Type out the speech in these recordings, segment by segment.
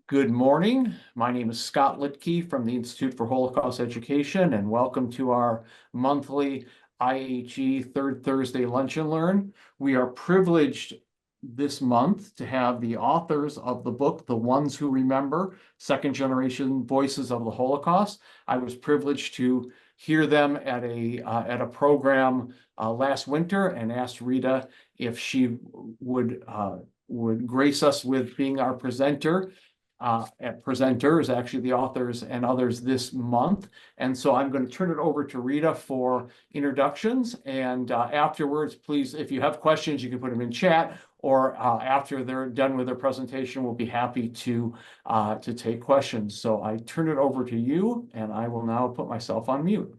Good morning. My name is Scott Litke from the Institute for Holocaust Education, and welcome to our monthly IHE Third Thursday Lunch and Learn. We are privileged this month to have the authors of the book, The Ones Who Remember, Second Generation Voices of the Holocaust. I was privileged to hear them at a program last winter and asked Rita if she would grace us with being our presenter. Presenters, actually the authors and others this month. And so I'm going to turn it over to Rita for introductions. And afterwards, please, if you have questions, you can put them in chat, or after they're done with their presentation, we'll be happy to take questions. So I turn it over to you, and I will now put myself on mute.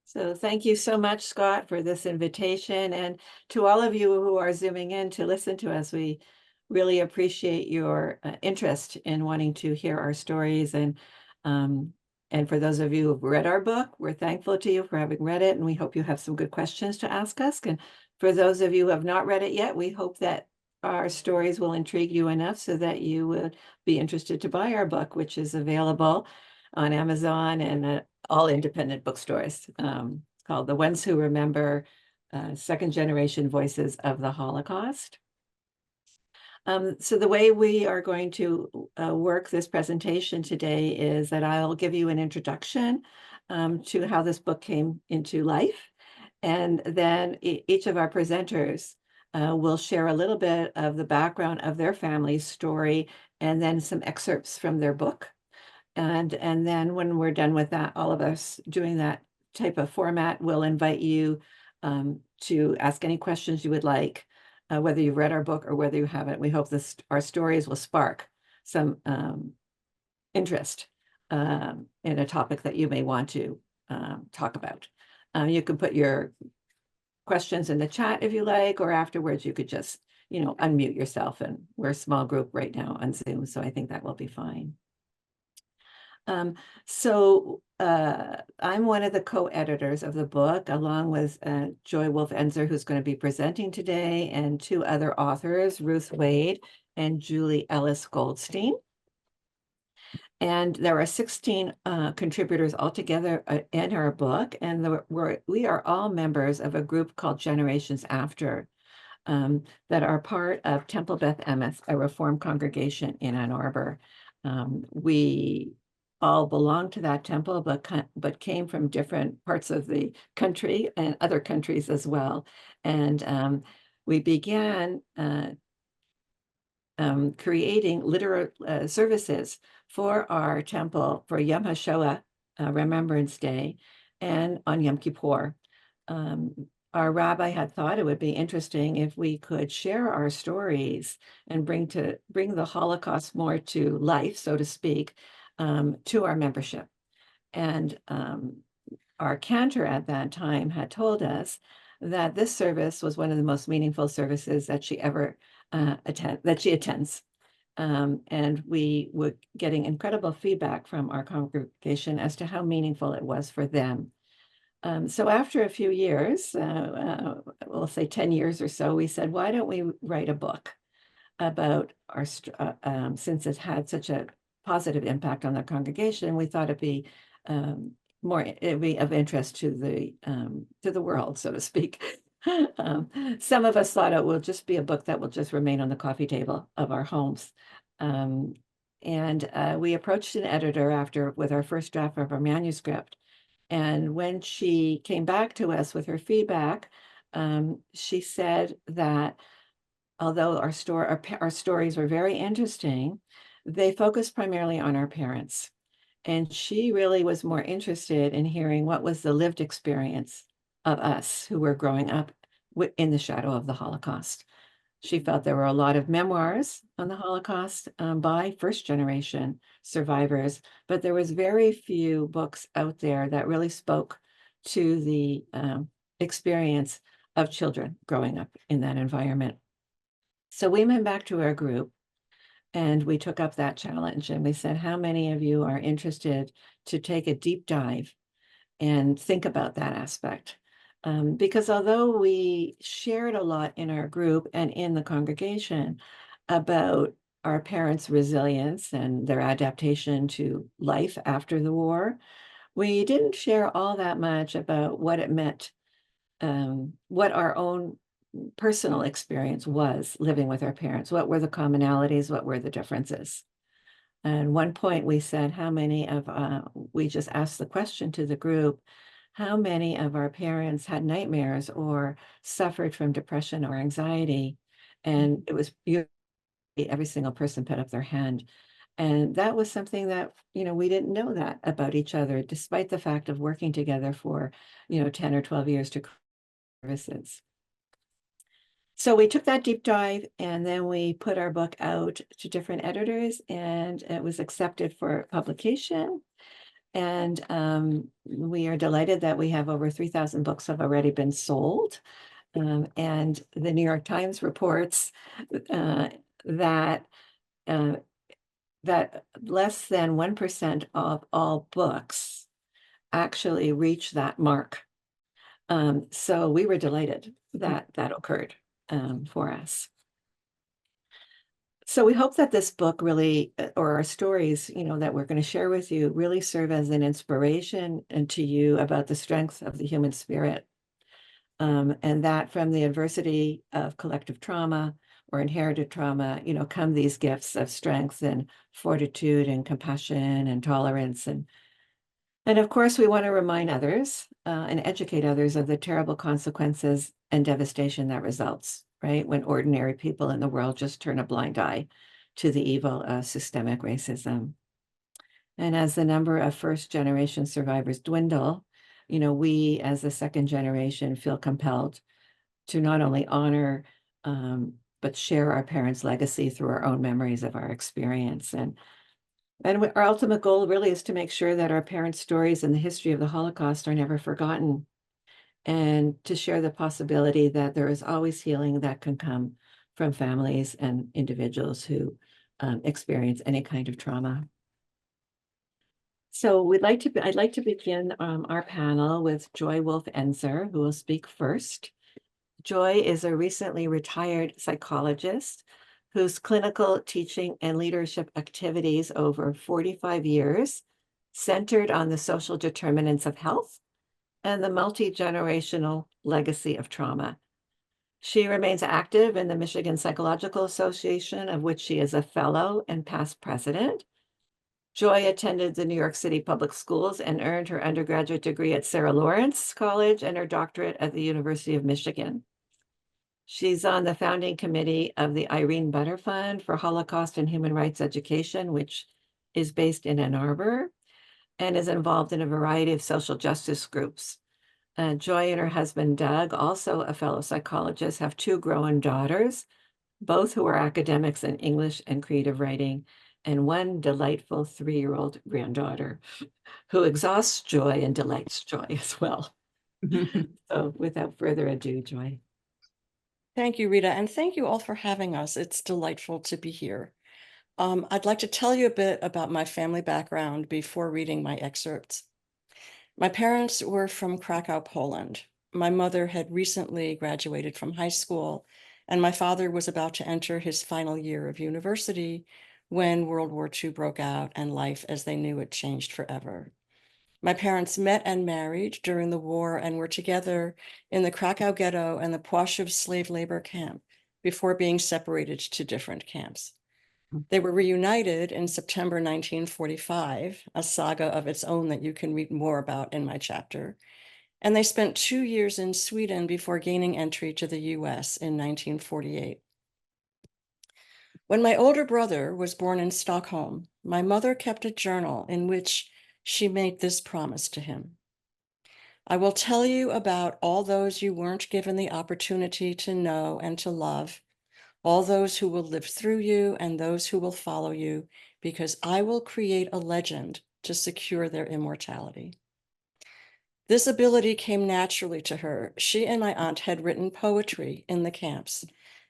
So thank you so much, Scott, for this invitation. And to all of you who are Zooming in to listen to us, we really appreciate your interest in wanting to hear our stories. And for those of you who've read our book, we're thankful to you for having read it, and we hope you have some good questions to ask us. And for those of you who have not read it yet, we hope that our stories will intrigue you enough so that you would be interested to buy our book, which is available on Amazon and all independent bookstores. It's called The Ones Who Remember, Second Generation Voices of the Holocaust. So the way we are going to work this presentation today is that I'll give you an introduction to how this book came into life. And then each of our presenters will share a little bit of the background of their family's story and then some excerpts from their book. And then when we're done with that, all of us doing that type of format, we'll invite you to ask any questions you would like, whether you've read our book or whether you haven't. We hope our stories will spark some interest in a topic that you may want to talk about. You can put your questions in the chat if you like, or afterwards you could just, unmute yourself. And we're a small group right now on Zoom, so I think that will be fine. I'm one of the co-editors of the book, along with Joy Wolfe Ensor, who's going to be presenting today, and two other authors, Ruth Wade and Julie Ellis Goldstein. And there are 16 contributors altogether in our book, and we are all members of a group called Generations After, that are part of Temple Beth Emeth, a Reformed congregation in Ann Arbor. We all belong to that temple, but came from different parts of the country and other countries as well. And we began creating literary services for our temple for Yom HaShoah, Remembrance Day, and on Yom Kippur. Our rabbi had thought it would be interesting if we could share our stories and bring the Holocaust more to life, so to speak, to our membership. And our cantor at that time had told us that this service was one of the most meaningful services that she ever attends. And we were getting incredible feedback from our congregation as to how meaningful it was for them. So after a few years, we'll say 10 years or so, we said, why don't we write a book about our, since it had such a positive impact on the congregation, we thought it'd be of interest to the world, so to speak. Some of us thought it will just be a book that will just remain on the coffee table of our homes. And we approached an editor with our first draft of our manuscript. And when she came back to us with her feedback, she said that although our stories were very interesting, they focused primarily on our parents. And she really was more interested in hearing what was the lived experience of us who were growing up in the shadow of the Holocaust. She felt there were a lot of memoirs on the Holocaust by first-generation survivors, but there was very few books out there that really spoke to the experience of children growing up in that environment. So we went back to our group and we took up that challenge and we said, how many of you are interested to take a deep dive and think about that aspect? Because although we shared a lot in our group and in the congregation about our parents' resilience and their adaptation to life after the war. We didn't share all that much about what it meant, what our own personal experience was living with our parents. What were the commonalities? What were the differences? And one point we said, how many of, we just asked the question to the group, how many of our parents had nightmares or suffered from depression or anxiety? And it was every single person put up their hand. And that was something that, we didn't know that about each other, despite the fact of working together for, 10 or 12 years to services. So we took that deep dive and then we put our book out to different editors and it was accepted for publication. And we are delighted that we have over 3,000 books have already been sold. And the New York Times reports that that less than 1% of all books actually reach that mark. So we were delighted that that occurred for us. So we hope that this book really, or our stories, that we're going to share with you really serve as an inspiration and to you about the strength of the human spirit. And that from the adversity of collective trauma or inherited trauma, come these gifts of strength and fortitude and compassion and tolerance. And of course, we want to remind others and educate others of the terrible consequences and devastation that results, right? When ordinary people in the world just turn a blind eye to the evil of systemic racism. And as the number of first-generation survivors dwindle, we as the second generation feel compelled to not only honor, but share our parents' legacy through our own memories of our experience. And our ultimate goal really is to make sure that our parents' stories and the history of the Holocaust are never forgotten, and to share the possibility that there is always healing that can come from families and individuals who experience any kind of trauma. So I'd like to begin our panel with Joy Wolfe Ensor, who will speak first. Joy is a recently retired psychologist whose clinical teaching and leadership activities over 45 years centered on the social determinants of health and the multi-generational legacy of trauma. She remains active in the Michigan Psychological Association, of which she is a fellow and past president. Joy attended the New York City Public Schools and earned her undergraduate degree at Sarah Lawrence College and her doctorate at the University of Michigan. She's on the founding committee of the Irene Butter Fund for Holocaust and Human Rights Education, which is based in Ann Arbor, and is involved in a variety of social justice groups. Joy and her husband, Doug, also a fellow psychologist, have two grown daughters, both who are academics in English and creative writing, and one delightful 3-year-old granddaughter who exhausts Joy and delights Joy as well. So without further ado, Joy. Thank you, Rita, and thank you all for having us. It's delightful to be here. I'd like to tell you a bit about my family background before reading my excerpts. My parents were from Krakow, Poland. My mother had recently graduated from high school, and my father was about to enter his final year of university when World War II broke out and life as they knew it changed forever. My parents met and married during the war and were together in the Krakow ghetto and the Płaszów slave labor camp before being separated to different camps. They were reunited in September 1945, a saga of its own that you can read more about in my chapter. And they spent 2 years in Sweden before gaining entry to the US in 1948. When my older brother was born in Stockholm, my mother kept a journal in which she made this promise to him. I will tell you about all those you weren't given the opportunity to know and to love, all those who will live through you and those who will follow you, because I will create a legend to secure their immortality. This ability came naturally to her. She and my aunt had written poetry in the camps,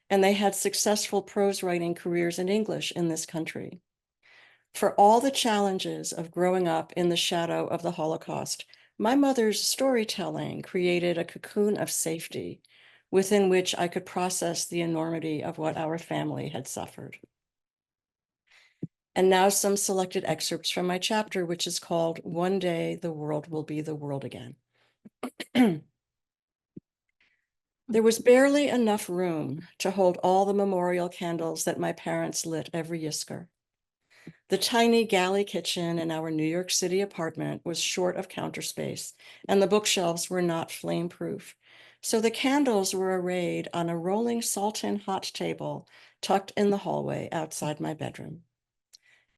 and they had successful prose writing careers in English in this country. For all the challenges of growing up in the shadow of the Holocaust, my mother's storytelling created a cocoon of safety within which I could process the enormity of what our family had suffered. And now some selected excerpts from my chapter, which is called One Day the World Will Be the World Again. There was barely enough room to hold all the memorial candles that my parents lit every Yizkor. The tiny galley kitchen in our New York City apartment was short of counter space, and the bookshelves were not flame-proof. So the candles were arrayed on a rolling Salton hot table tucked in the hallway outside my bedroom.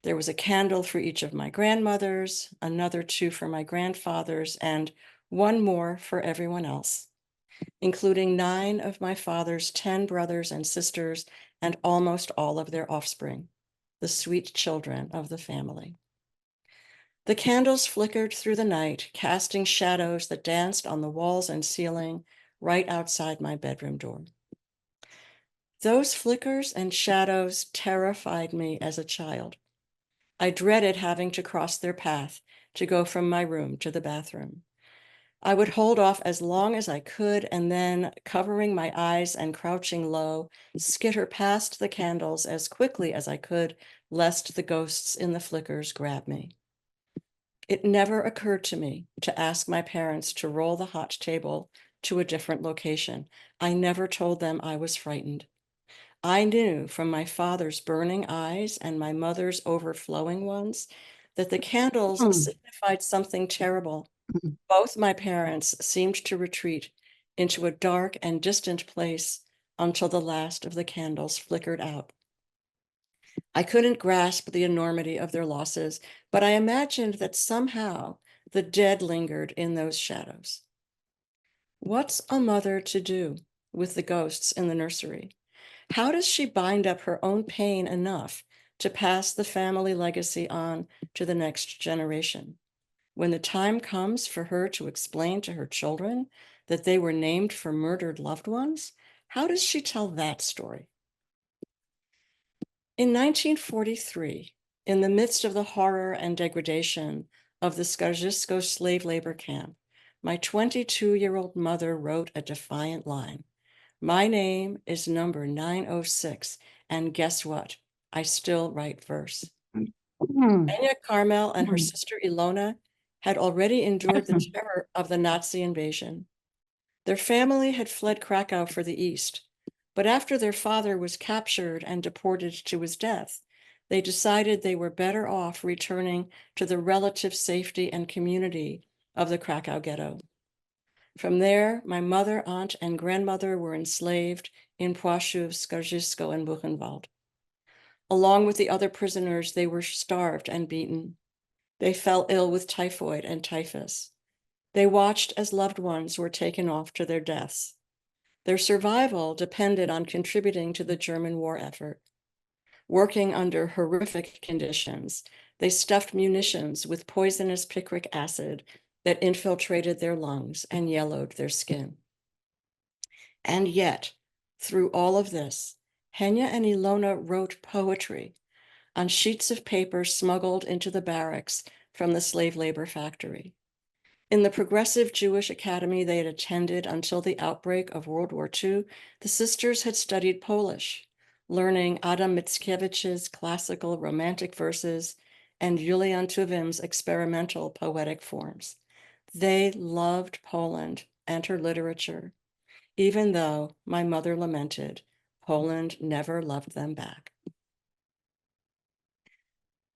There was a candle for each of my grandmothers, another 2 for my grandfathers, and 1 more for everyone else, including 9 of my father's 10 brothers and sisters and almost all of their offspring, the sweet children of the family. The candles flickered through the night, casting shadows that danced on the walls and ceiling right outside my bedroom door. Those flickers and shadows terrified me as a child. I dreaded having to cross their path to go from my room to the bathroom. I would hold off as long as I could, and then, covering my eyes and crouching low, skitter past the candles as quickly as I could, lest the ghosts in the flickers grab me. It never occurred to me to ask my parents to roll the hot table to a different location. I never told them I was frightened. I knew from my father's burning eyes and my mother's overflowing ones that the candles signified something terrible. Both my parents seemed to retreat into a dark and distant place until the last of the candles flickered out. I couldn't grasp the enormity of their losses, but I imagined that somehow the dead lingered in those shadows. What's a mother to do with the ghosts in the nursery? How does she bind up her own pain enough to pass the family legacy on to the next generation? When the time comes for her to explain to her children that they were named for murdered loved ones, how does she tell that story? In 1943, in the midst of the horror and degradation of the Skaržisko slave labor camp, my 22-year-old mother wrote a defiant line. My name is number 906, and guess what? I still write verse. Anya Carmel and her sister Ilona had already endured the terror of the Nazi invasion. Their family had fled Krakow for the East, but after their father was captured and deported to his death, they decided they were better off returning to the relative safety and community of the Krakow ghetto. From there, my mother, aunt, and grandmother were enslaved in Płaszów, Skarżysko, and Buchenwald. Along with the other prisoners, they were starved and beaten. They fell ill with typhoid and typhus. They watched as loved ones were taken off to their deaths. Their survival depended on contributing to the German war effort. Working under horrific conditions, they stuffed munitions with poisonous picric acid that infiltrated their lungs and yellowed their skin. And yet, through all of this, Henya and Ilona wrote poetry on sheets of paper smuggled into the barracks from the slave labor factory. In the progressive Jewish academy they had attended until the outbreak of World War II, the sisters had studied Polish, learning Adam Mickiewicz's classical romantic verses and Julian Tuwim's experimental poetic forms. They loved Poland and her literature, even though my mother lamented Poland never loved them back.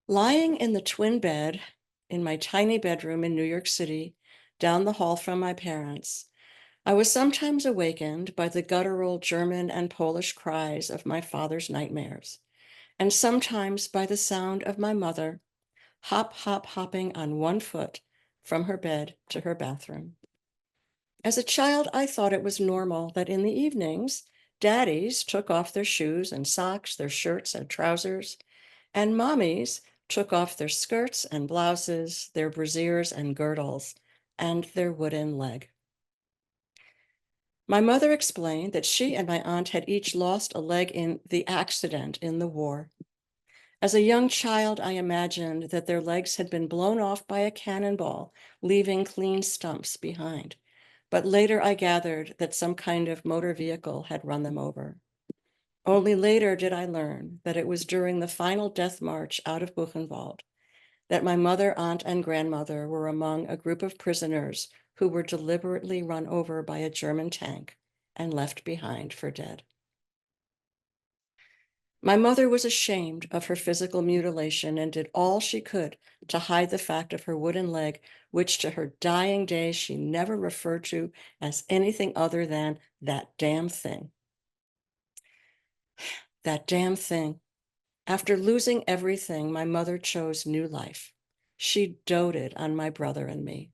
Lying in the twin bed in my tiny bedroom in New York City, down the hall from my parents, I was sometimes awakened by the guttural German and Polish cries of my father's nightmares, and sometimes by the sound of my mother hopping on one foot from her bed to her bathroom. As a child, I thought it was normal that in the evenings, daddies took off their shoes and socks, their shirts and trousers, and mommies took off their skirts and blouses, their brassieres and girdles, and their wooden leg. My mother explained that she and my aunt had each lost a leg in the accident in the war. As a young child, I imagined that their legs had been blown off by a cannonball, leaving clean stumps behind. But later I gathered that some kind of motor vehicle had run them over. Only later did I learn that it was during the final death march out of Buchenwald that my mother, aunt, and grandmother were among a group of prisoners who were deliberately run over by a German tank and left behind for dead. My mother was ashamed of her physical mutilation and did all she could to hide the fact of her wooden leg, which to her dying days she never referred to as anything other than that damn thing. That damn thing. After losing everything, my mother chose new life. She doted on my brother and me.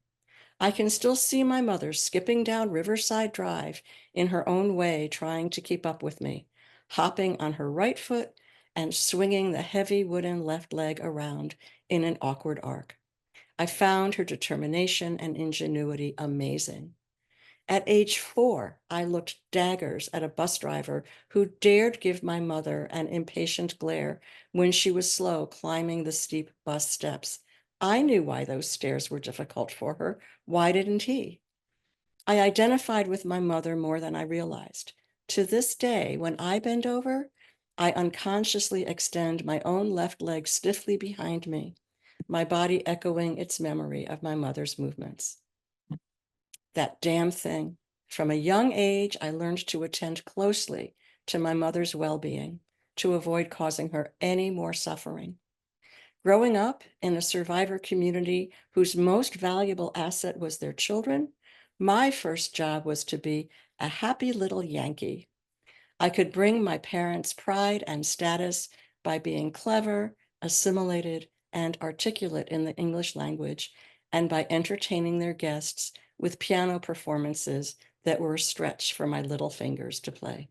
I can still see my mother skipping down Riverside Drive in her own way, trying to keep up with me, hopping on her right foot and swinging the heavy wooden left leg around in an awkward arc. I found her determination and ingenuity amazing. At age 4, I looked daggers at a bus driver who dared give my mother an impatient glare when she was slow climbing the steep bus steps. I knew why those stairs were difficult for her. Why didn't he? I identified with my mother more than I realized. To this day, when I bend over, I unconsciously extend my own left leg stiffly behind me, my body echoing its memory of my mother's movements. That damn thing. From a young age, I learned to attend closely to my mother's well-being, to avoid causing her any more suffering. Growing up in a survivor community whose most valuable asset was their children, my first job was to be a happy little Yankee. I could bring my parents pride and status by being clever, assimilated, and articulate in the English language, and by entertaining their guests with piano performances that were a stretch for my little fingers to play.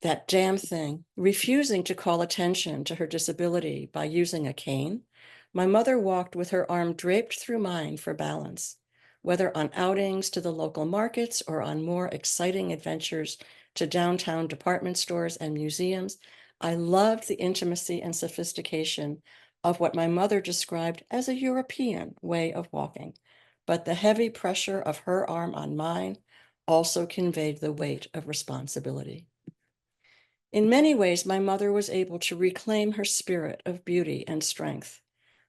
That damn thing, refusing to call attention to her disability by using a cane, my mother walked with her arm draped through mine for balance. Whether on outings to the local markets or on more exciting adventures to downtown department stores and museums, I loved the intimacy and sophistication of what my mother described as a European way of walking. But the heavy pressure of her arm on mine also conveyed the weight of responsibility. In many ways, my mother was able to reclaim her spirit of beauty and strength,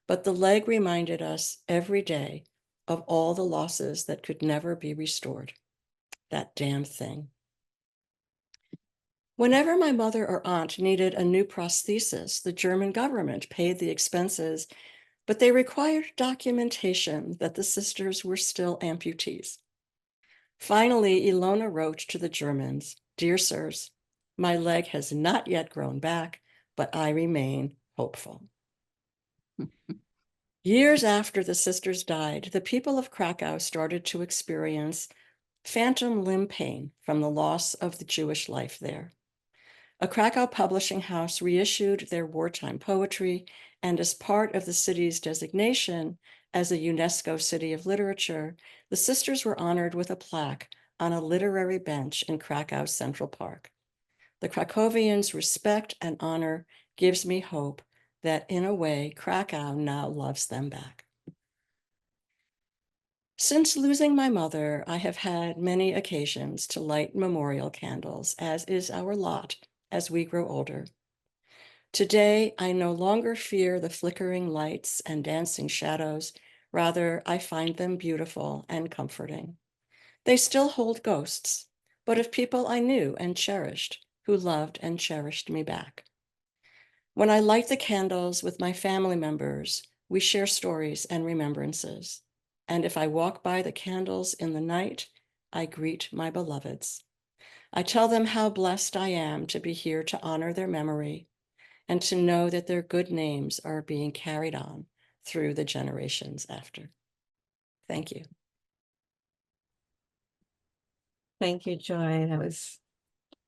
but the leg reminded us every day of all the losses that could never be restored. That damn thing. Whenever my mother or aunt needed a new prosthesis, the German government paid the expenses, but they required documentation that the sisters were still amputees. Finally, Ilona wrote to the Germans, "Dear sirs, my leg has not yet grown back, but I remain hopeful." Years after the sisters died, the people of Krakow started to experience phantom limb pain from the loss of the Jewish life there. A Krakow publishing house reissued their wartime poetry, and as part of the city's designation as a UNESCO City of Literature, the sisters were honored with a plaque on a literary bench in Krakow's Central Park. The Krakowians' respect and honor gives me hope that, in a way, Krakow now loves them back. Since losing my mother, I have had many occasions to light memorial candles, as is our lot as we grow older. Today, I no longer fear the flickering lights and dancing shadows. Rather, I find them beautiful and comforting. They still hold ghosts, but of people I knew and cherished, who loved and cherished me back. When I light the candles with my family members, we share stories and remembrances. And if I walk by the candles in the night, I greet my beloveds. I tell them how blessed I am to be here to honor their memory and to know that their good names are being carried on through the generations after. Thank you. Thank you, Joy. That was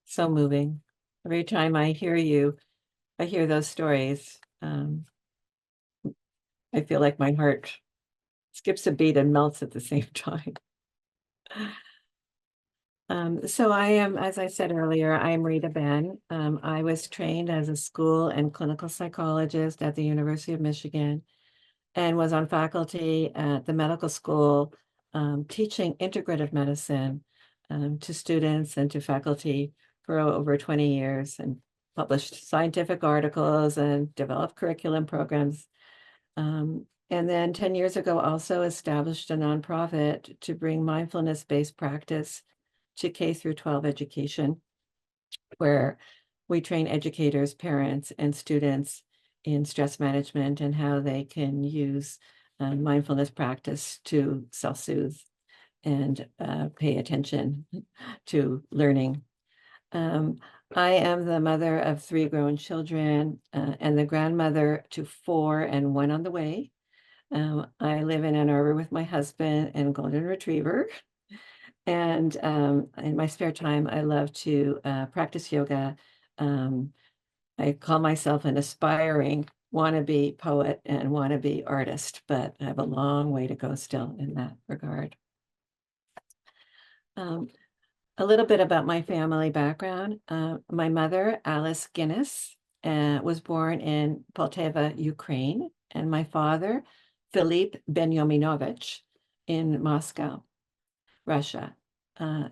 so moving. Every time I hear those stories, I feel like my heart skips a beat and melts at the same time. So I am, as I said earlier, I am Rita Benn. I was trained as a school and clinical psychologist at the University of Michigan and was on faculty at the medical school, teaching integrative medicine to students and to faculty for over 20 years and published scientific articles and developed curriculum programs. And then 10 years ago, also established a nonprofit to bring mindfulness-based practice to K through 12 education, where we train educators, parents, and students in stress management and how they can use mindfulness practice to self-soothe and pay attention to learning. I am the mother of 3 grown children and the grandmother to 4 and 1 on the way. I live in Ann Arbor with my husband and golden retriever. And in my spare time, I love to practice yoga. I call myself an aspiring wannabe poet and wannabe artist, but I have a long way to go still in that regard. A little bit about my family background. My mother, Alice Guinness, was born in Poltava, Ukraine, and my father, Philippe Benyominovich, in Moscow, Russia.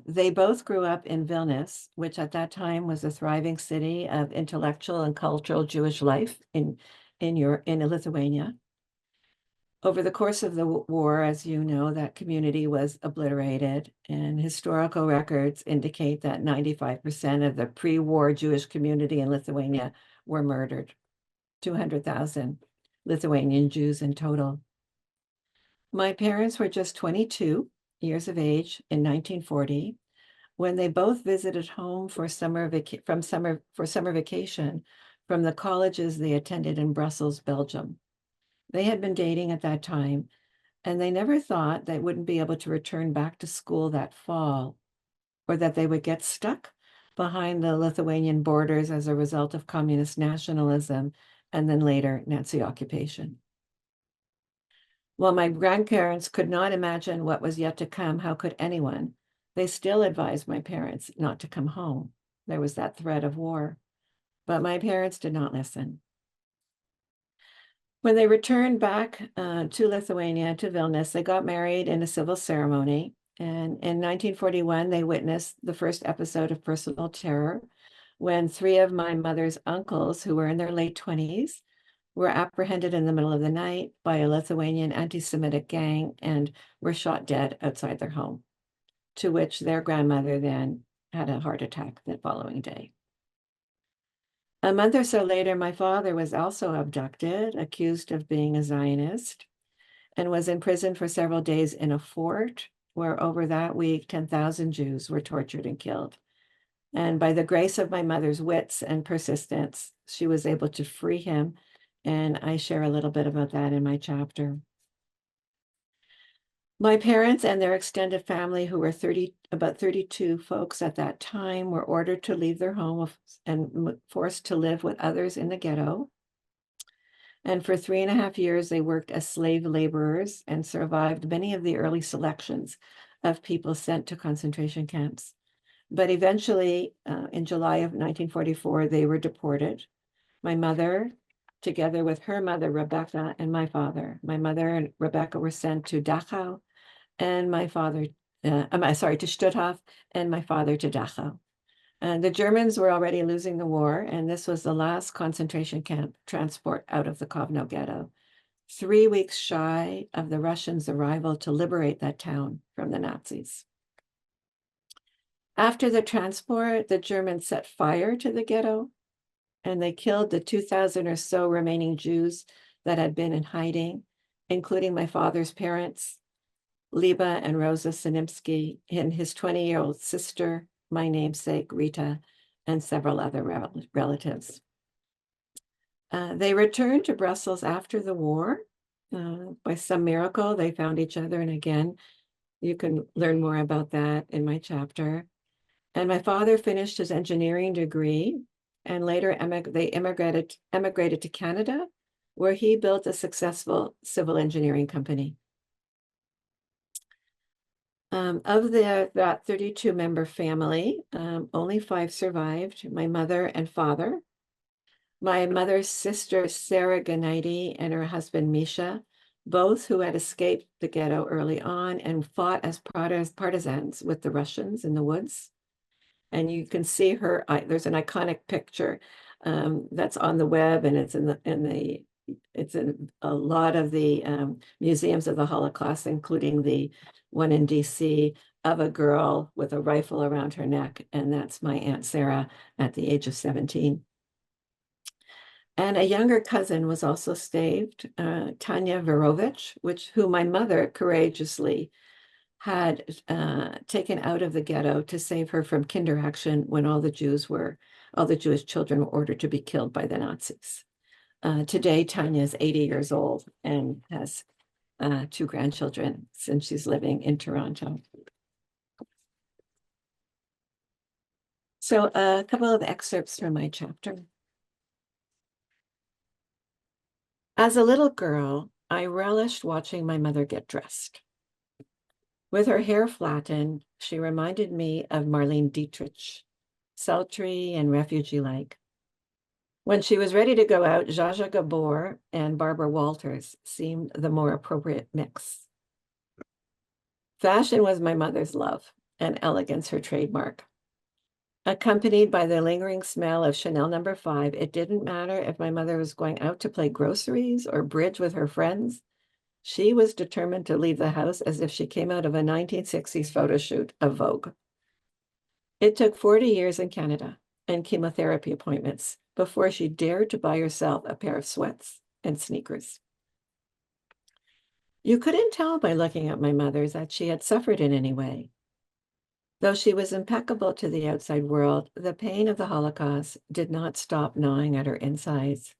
They both grew up in Vilnius, which at that time was a thriving city of intellectual and cultural Jewish life in Lithuania. Over the course of the war, as you know, that community was obliterated, and historical records indicate that 95% of the pre-war Jewish community in Lithuania were murdered, 200,000 Lithuanian Jews in total. My parents were just 22 years of age in 1940 when they both visited home for summer vacation from the colleges they attended in Brussels, Belgium. They had been dating at that time, and they never thought they wouldn't be able to return back to school that fall, or that they would get stuck behind the Lithuanian borders as a result of communist nationalism and then later Nazi occupation. While my grandparents could not imagine what was yet to come, how could anyone? They still advised my parents not to come home. There was that threat of war, but my parents did not listen. When they returned back to Lithuania, to Vilnius, they got married in a civil ceremony. And in 1941, they witnessed the first episode of personal terror when 3 of my mother's uncles, who were in their late 20s, were apprehended in the middle of the night by a Lithuanian anti-Semitic gang and were shot dead outside their home, to which their grandmother then had a heart attack the following day. A month or so later, my father was also abducted, accused of being a Zionist, and was imprisoned for several days in a fort where over that week, 10,000 Jews were tortured and killed. And by the grace of my mother's wits and persistence, she was able to free him. And I share a little bit about that in my chapter. My parents and their extended family, who were about 32 folks at that time, were ordered to leave their home and forced to live with others in the ghetto. And for 3.5 years, they worked as slave laborers and survived many of the early selections of people sent to concentration camps. But eventually, in July of 1944, they were deported. My mother, together with her mother, Rebecca, and my father. My mother and Rebecca were sent to Dachau, and my father, to Stutthof, and my father to Dachau. And the Germans were already losing the war, and this was the last concentration camp transport out of the Kovno ghetto, 3 weeks shy of the Russians' arrival to liberate that town from the Nazis. After the transport, the Germans set fire to the ghetto, and they killed the 2,000 or so remaining Jews that had been in hiding, including my father's parents, Liba and Rosa Sinimsky, and his 20-year-old sister, my namesake, Rita, and several other relatives. They returned to Brussels after the war. By some miracle, they found each other, and again, you can learn more about that in my chapter. And my father finished his engineering degree, and later they emigrated to Canada, where he built a successful civil engineering company. Of that 32-member family, only 5 survived, my mother and father. My mother's sister, Sarah Ganaiti, and her husband, Misha, both who had escaped the ghetto early on and fought as partisans with the Russians in the woods. And you can see her, there's an iconic picture that's on the web, and it's it's in a lot of the museums of the Holocaust, including the one in DC, of a girl with a rifle around her neck. And that's my Aunt Sarah at the age of 17. And a younger cousin was also staved, Tanya Verovich, who my mother courageously had taken out of the ghetto to save her from kinder action when all the Jewish children were ordered to be killed by the Nazis. Today, Tanya is 80 years old and has 2 grandchildren since she's living in Toronto. So a couple of excerpts from my chapter. As a little girl, I relished watching my mother get dressed. With her hair flattened, she reminded me of Marlene Dietrich, sultry and refugee-like. When she was ready to go out, Zsa Zsa Gabor and Barbara Walters seemed the more appropriate mix. Fashion was my mother's love, and elegance her trademark. Accompanied by the lingering smell of Chanel No. 5, it didn't matter if my mother was going out to play groceries or bridge with her friends. She was determined to leave the house as if she came out of a 1960s photo shoot of Vogue. It took 40 years in Canada and chemotherapy appointments before she dared to buy herself a pair of sweats and sneakers. You couldn't tell by looking at my mother that she had suffered in any way. Though she was impeccable to the outside world, the pain of the Holocaust did not stop gnawing at her insides,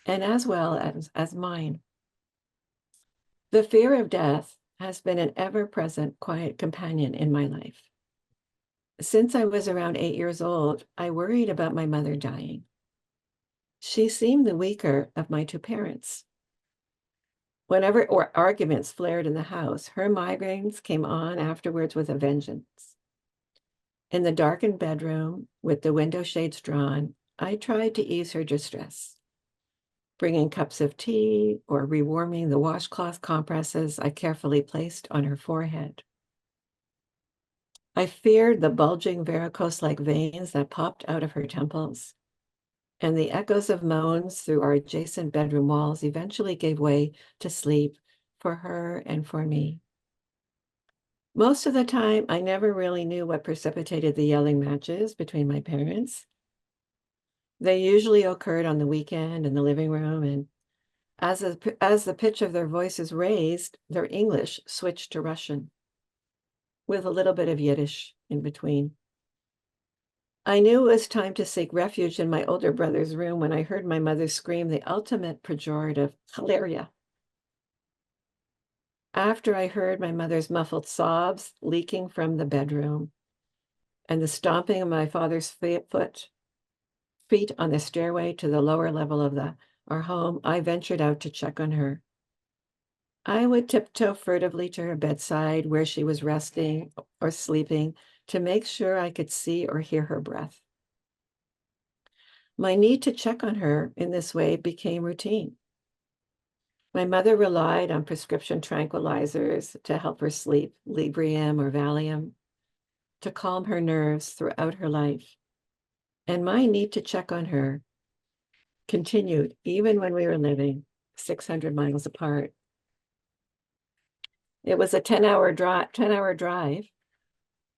and as well as mine. The fear of death has been an ever-present quiet companion in my life. Since I was around 8 years old, I worried about my mother dying. She seemed the weaker of my 2 parents. Whenever arguments flared in the house, her migraines came on afterwards with a vengeance. In the darkened bedroom, with the window shades drawn, I tried to ease her distress, bringing cups of tea or rewarming the washcloth compresses I carefully placed on her forehead. I feared the bulging varicose-like veins that popped out of her temples, and the echoes of moans through our adjacent bedroom walls eventually gave way to sleep for her and for me. Most of the time, I never really knew what precipitated the yelling matches between my parents. They usually occurred on the weekend in the living room, and as the pitch of their voices raised, their English switched to Russian, with a little bit of Yiddish in between. I knew it was time to seek refuge in my older brother's room when I heard my mother scream the ultimate pejorative, "Hilaria." After I heard my mother's muffled sobs leaking from the bedroom and the stomping of my father's feet on the stairway to the lower level of our home, I ventured out to check on her. I would tiptoe furtively to her bedside where she was resting or sleeping to make sure I could see or hear her breath. My need to check on her in this way became routine. My mother relied on prescription tranquilizers to help her sleep, Librium or Valium, to calm her nerves throughout her life. And my need to check on her continued even when we were living 600 miles apart. It was a 10-hour drive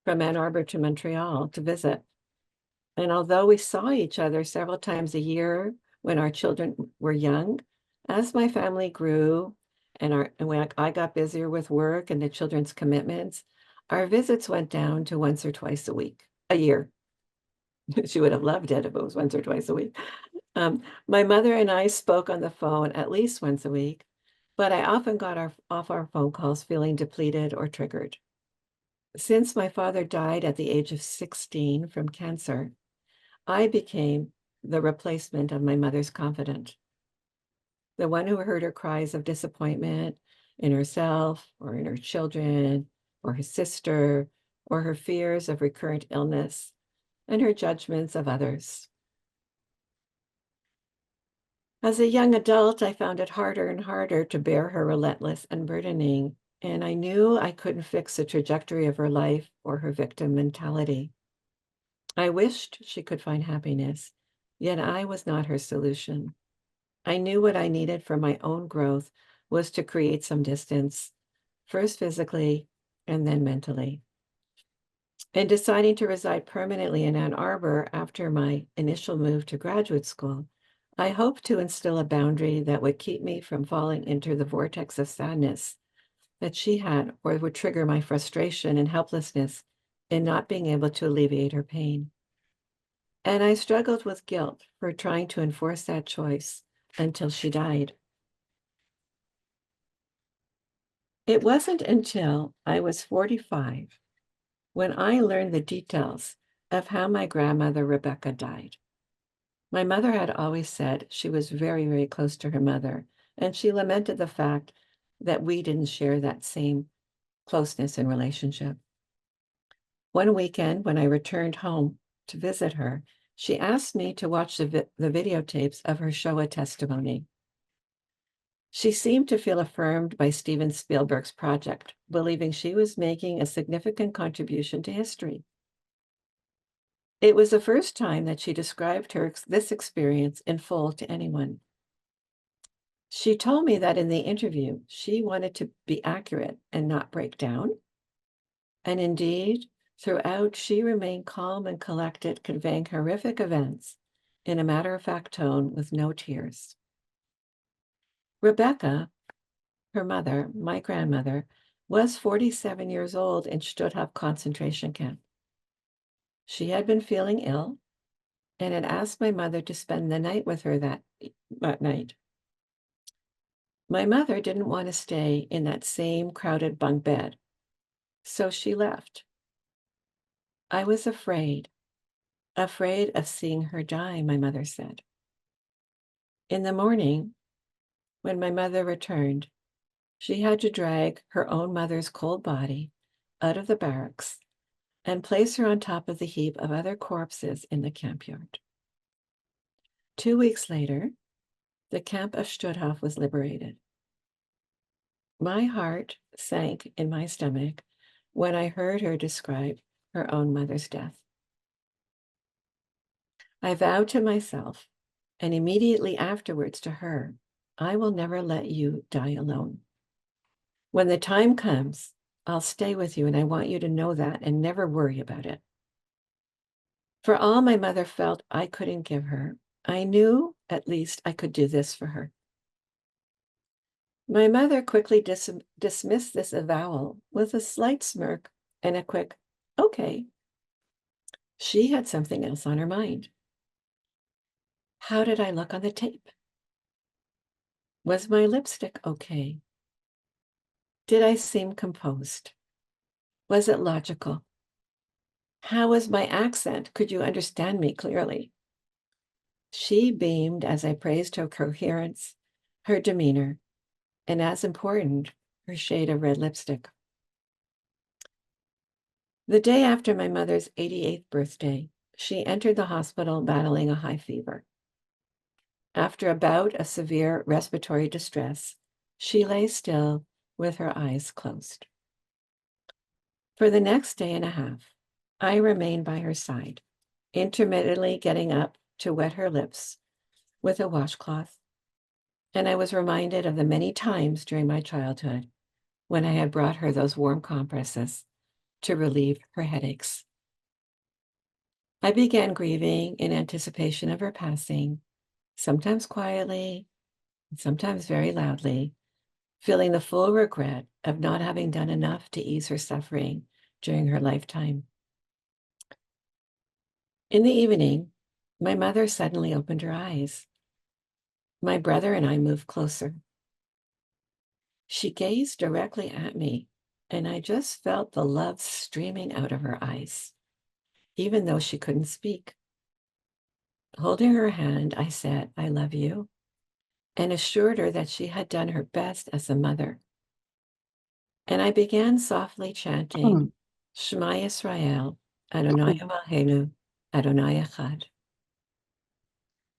from Ann Arbor to Montreal to visit. And although we saw each other several times a year when our children were young, as my family grew and when I got busier with work and the children's commitments, our visits went down to once or twice a year. She would have loved it if it was once or twice a week. My mother and I spoke on the phone at least once a week, but I often got off our phone calls feeling depleted or triggered. Since my father died at the age of 16 from cancer, I became the replacement of my mother's confidant, the one who heard her cries of disappointment in herself or in her children or her sister or her fears of recurrent illness and her judgments of others. As a young adult, I found it harder and harder to bear her relentless unburdening, and I knew I couldn't fix the trajectory of her life or her victim mentality. I wished she could find happiness, yet I was not her solution. I knew what I needed for my own growth was to create some distance, first physically and then mentally. In deciding to reside permanently in Ann Arbor after my initial move to graduate school, I hoped to instill a boundary that would keep me from falling into the vortex of sadness that she had, or would trigger my frustration and helplessness in not being able to alleviate her pain. And I struggled with guilt for trying to enforce that choice until she died. It wasn't until I was 45 when I learned the details of how my grandmother Rebecca died. My mother had always said she was very, very close to her mother, and she lamented the fact that we didn't share that same closeness and relationship. One weekend, when I returned home to visit her, she asked me to watch the videotapes of her Shoah testimony. She seemed to feel affirmed by Steven Spielberg's project, believing she was making a significant contribution to history. It was the first time that she described this experience in full to anyone. She told me that in the interview, she wanted to be accurate and not break down. And indeed, throughout, she remained calm and collected, conveying horrific events in a matter-of-fact tone with no tears. Rebecca, her mother, my grandmother, was 47 years old in Stutthof concentration camp. She had been feeling ill and had asked my mother to spend the night with her that night. My mother didn't want to stay in that same crowded bunk bed, so she left. I was afraid of seeing her die, my mother said. In the morning, when my mother returned, she had to drag her own mother's cold body out of the barracks and place her on top of the heap of other corpses in the camp yard. 2 weeks later, the camp of Stutthof was liberated. My heart sank in my stomach when I heard her describe her own mother's death. I vowed to myself, and immediately afterwards to her, I will never let you die alone. When the time comes, I'll stay with you, and I want you to know that and never worry about it. For all my mother felt I couldn't give her, I knew at least I could do this for her. My mother quickly dismissed this avowal with a slight smirk and a quick, okay. She had something else on her mind. How did I look on the tape? Was my lipstick okay? Did I seem composed? Was it logical? How was my accent? Could you understand me clearly? She beamed as I praised her coherence, her demeanor, and as important, her shade of red lipstick. The day after my mother's 88th birthday, she entered the hospital battling a high fever. After a bout of severe respiratory distress, she lay still with her eyes closed. For the next day and a half, I remained by her side, intermittently getting up to wet her lips with a washcloth, and I was reminded of the many times during my childhood when I had brought her those warm compresses to relieve her headaches. I began grieving in anticipation of her passing, sometimes quietly, and sometimes very loudly, feeling the full regret of not having done enough to ease her suffering during her lifetime. In the evening, my mother suddenly opened her eyes. My brother and I moved closer. She gazed directly at me, and I just felt the love streaming out of her eyes, even though she couldn't speak. Holding her hand, I said, I love you, and assured her that she had done her best as a mother. And I began softly chanting, Shema Yisrael, Adonai Eloheinu, Adonai Echad.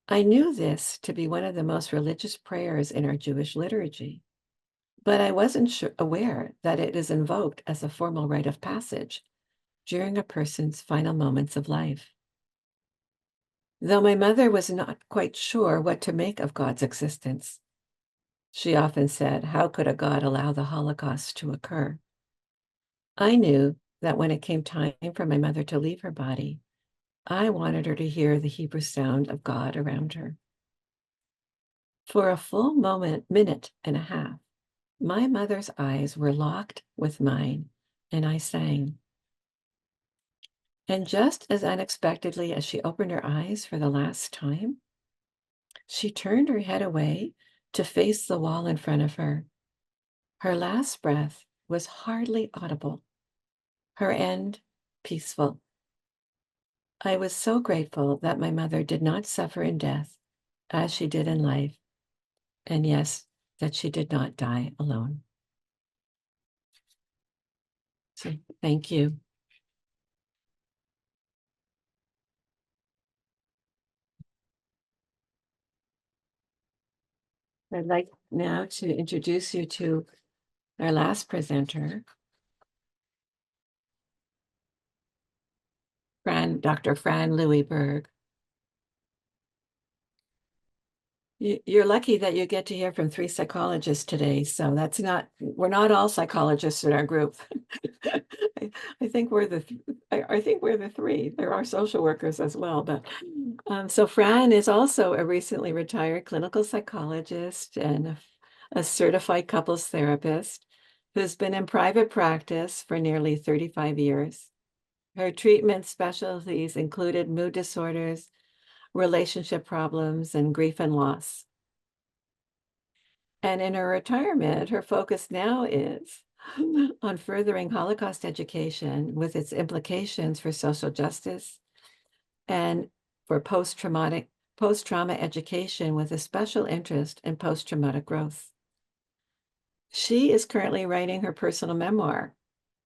I knew this to be one of the most religious prayers in our Jewish liturgy, but I wasn't aware that it is invoked as a formal rite of passage during a person's final moments of life. though my mother was not quite sure what to make of God's existence. She often said, how could a God allow the Holocaust to occur? I knew that when it came time for my mother to leave her body, I wanted her to hear the Hebrew sound of God around her. For a full minute and a half, my mother's eyes were locked with mine, and I sang. And just as unexpectedly as she opened her eyes for the last time, she turned her head away to face the wall in front of her. Her last breath was hardly audible, her end peaceful. I was so grateful that my mother did not suffer in death as she did in life, and yes, that she did not die alone. So thank you. I'd like now to introduce you to our last presenter, Dr. Fran Lewy Berg. You're lucky that you get to hear from 3 psychologists today. So we're not all psychologists in our group. I think we're the 3. There are social workers as well, but so Fran is also a recently retired clinical psychologist and a certified couples therapist who's been in private practice for nearly 35 years. Her treatment specialties included mood disorders, relationship problems, and grief and loss. And in her retirement, her focus now is on furthering Holocaust education with its implications for social justice and for post-trauma education with a special interest in post-traumatic growth. She is currently writing her personal memoir,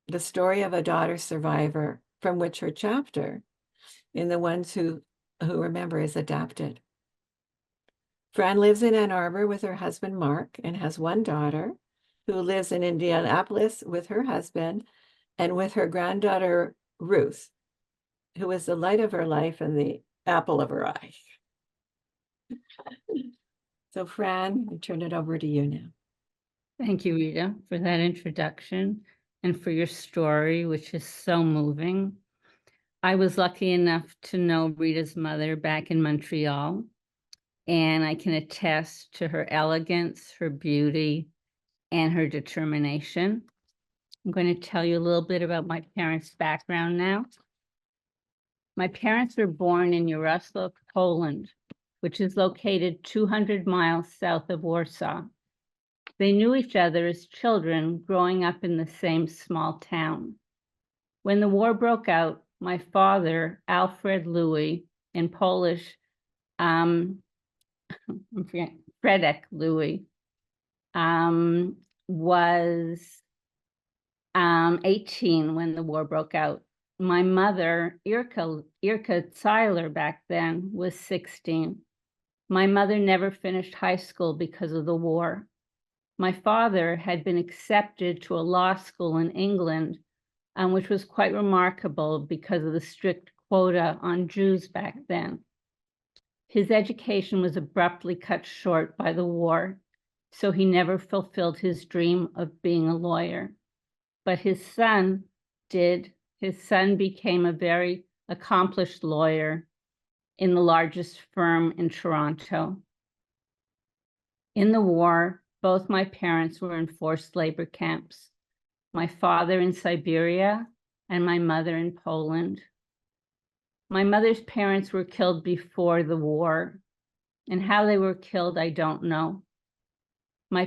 The Story of a Daughter Survivor, from which her chapter in The Ones Who Remember is adapted. Fran lives in Ann Arbor with her husband, Mark, and has 1 daughter who lives in Indianapolis with her husband and with her granddaughter, Ruth, who is the light of her life and the apple of her eye. So Fran, I turn it over to you now. Thank you, Rita, for that introduction and for your story, which is so moving. I was lucky enough to know Rita's mother back in Montreal, and I can attest to her elegance, her beauty, and her determination. I'm going to tell you a little bit about my parents' background now. My parents were born in Yaroslavl, Poland, which is located 200 miles south of Warsaw. They knew each other as children growing up in the same small town. When the war broke out, my father, Alfred Lewy, in Polish, Fredek Lewy, was 18 when the war broke out. My mother, Irka Zeiler, back then was 16. My mother never finished high school because of the war. My father had been accepted to a law school in England, which was quite remarkable because of the strict quota on Jews back then. His education was abruptly cut short by the war, so he never fulfilled his dream of being a lawyer. But his son did. His son became a very accomplished lawyer in the largest firm in Toronto. In the war, both my parents were in forced labor camps, my father in Siberia and my mother in Poland. My mother's parents were killed before the war, and how they were killed, I don't know. My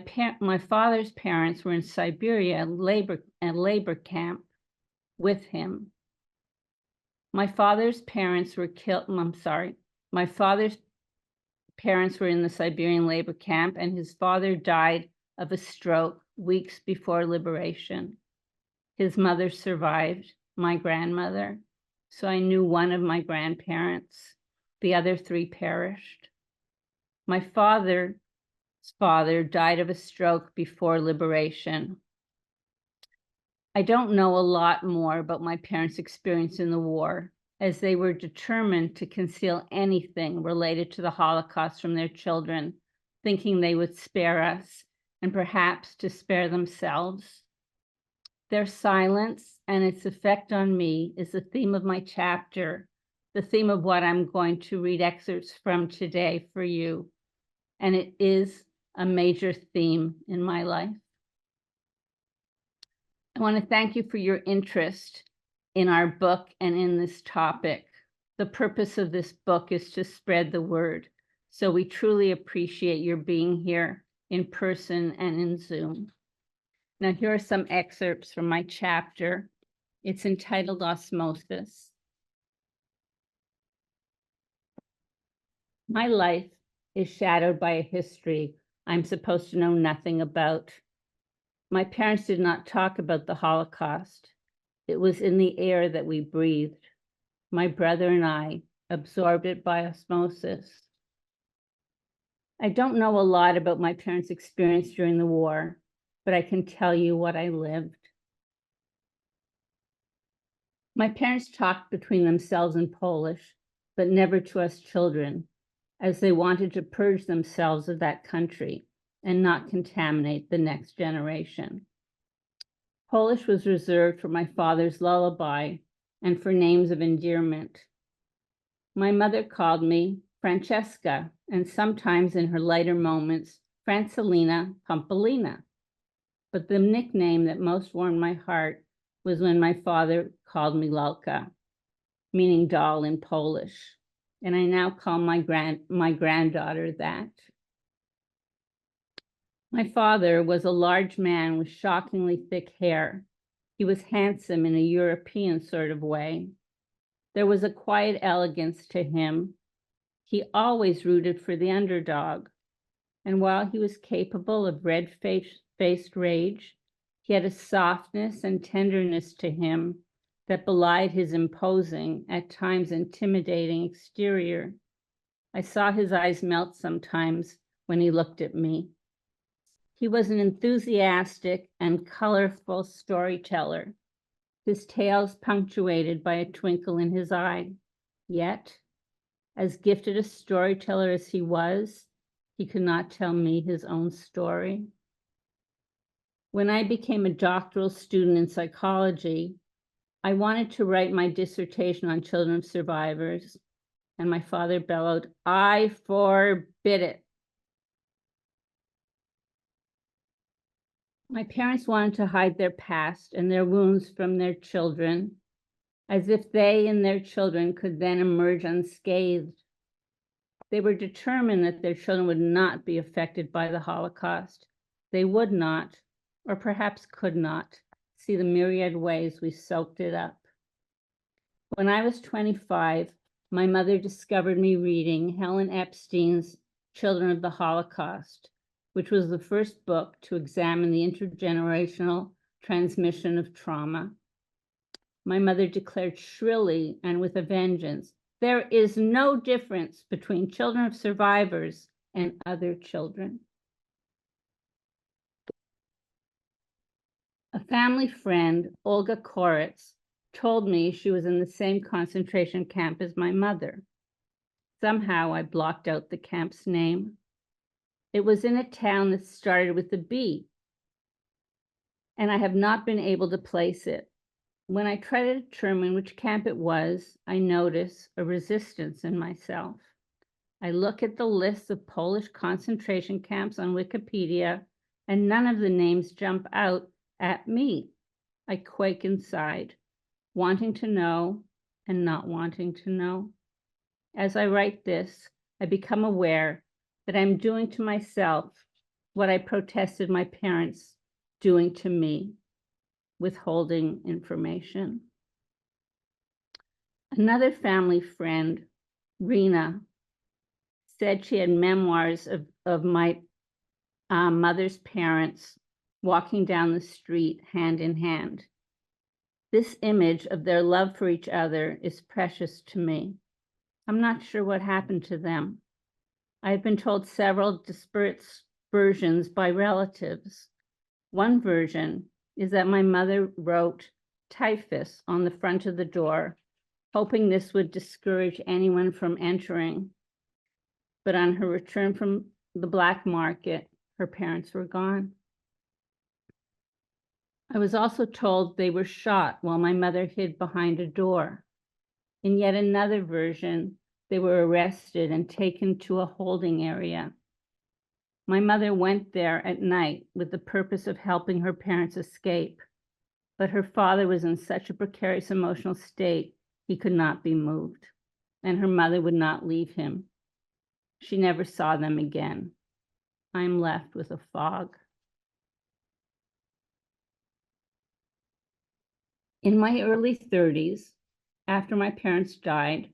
father's parents were in Siberia at labor camp with him. My father's parents were killed, my father's parents were in the Siberian labor camp, and his father died of a stroke weeks before liberation. His mother survived, my grandmother, so I knew one of my grandparents. The other 3 perished. My father's father died of a stroke before liberation. I don't know a lot more about my parents' experience in the war, as they were determined to conceal anything related to the Holocaust from their children, thinking they would spare us and perhaps to spare themselves. Their silence and its effect on me is the theme of my chapter, the theme of what I'm going to read excerpts from today for you. And it is a major theme in my life. I want to thank you for your interest in our book and in this topic. The purpose of this book is to spread the word. So we truly appreciate your being here in person and in Zoom. Now, here are some excerpts from my chapter. It's entitled Osmosis. My life is shadowed by a history I'm supposed to know nothing about. My parents did not talk about the Holocaust. It was in the air that we breathed. My brother and I absorbed it by osmosis. I don't know a lot about my parents' experience during the war, but I can tell you what I lived. My parents talked between themselves in Polish, but never to us children, as they wanted to purge themselves of that country and not contaminate the next generation. Polish was reserved for my father's lullaby and for names of endearment. My mother called me Francesca, and sometimes in her lighter moments, Francelina Pampolina. But the nickname that most warmed my heart was when my father called me Lalka, meaning doll in Polish. And I now call my granddaughter that. My father was a large man with shockingly thick hair. He was handsome in a European sort of way. There was a quiet elegance to him. He always rooted for the underdog. And while he was capable of red-faced rage, he had a softness and tenderness to him that belied his imposing, at times intimidating exterior. I saw his eyes melt sometimes when he looked at me. He was an enthusiastic and colorful storyteller, his tales punctuated by a twinkle in his eye. Yet, as gifted a storyteller as he was, he could not tell me his own story. When I became a doctoral student in psychology, I wanted to write my dissertation on children of survivors, and my father bellowed, "I forbid it." My parents wanted to hide their past and their wounds from their children, as if they and their children could then emerge unscathed. They were determined that their children would not be affected by the Holocaust. They would not, or perhaps could not, see the myriad ways we soaked it up. When I was 25, my mother discovered me reading Helen Epstein's Children of the Holocaust, which was the first book to examine the intergenerational transmission of trauma. My mother declared shrilly and with a vengeance, "There is no difference between children of survivors and other children." A family friend, Olga Koretz, told me she was in the same concentration camp as my mother. Somehow I blocked out the camp's name. It was in a town that started with a B, and I have not been able to place it. When I try to determine which camp it was, I notice a resistance in myself. I look at the list of Polish concentration camps on Wikipedia, and none of the names jump out at me. I quake inside, wanting to know and not wanting to know. As I write this, I become aware that I'm doing to myself what I protested my parents doing to me, withholding information. Another family friend, Rena, said she had memoirs of my mother's parents walking down the street hand in hand. This image of their love for each other is precious to me. I'm not sure what happened to them. I've been told several disparate versions by relatives. One version is that my mother wrote typhus on the front of the door, hoping this would discourage anyone from entering. But on her return from the black market, her parents were gone. I was also told they were shot while my mother hid behind a door. In yet another version, they were arrested and taken to a holding area. My mother went there at night with the purpose of helping her parents escape, but her father was in such a precarious emotional state he could not be moved, and her mother would not leave him. She never saw them again. I'm left with a fog. In my early 30s, after my parents died,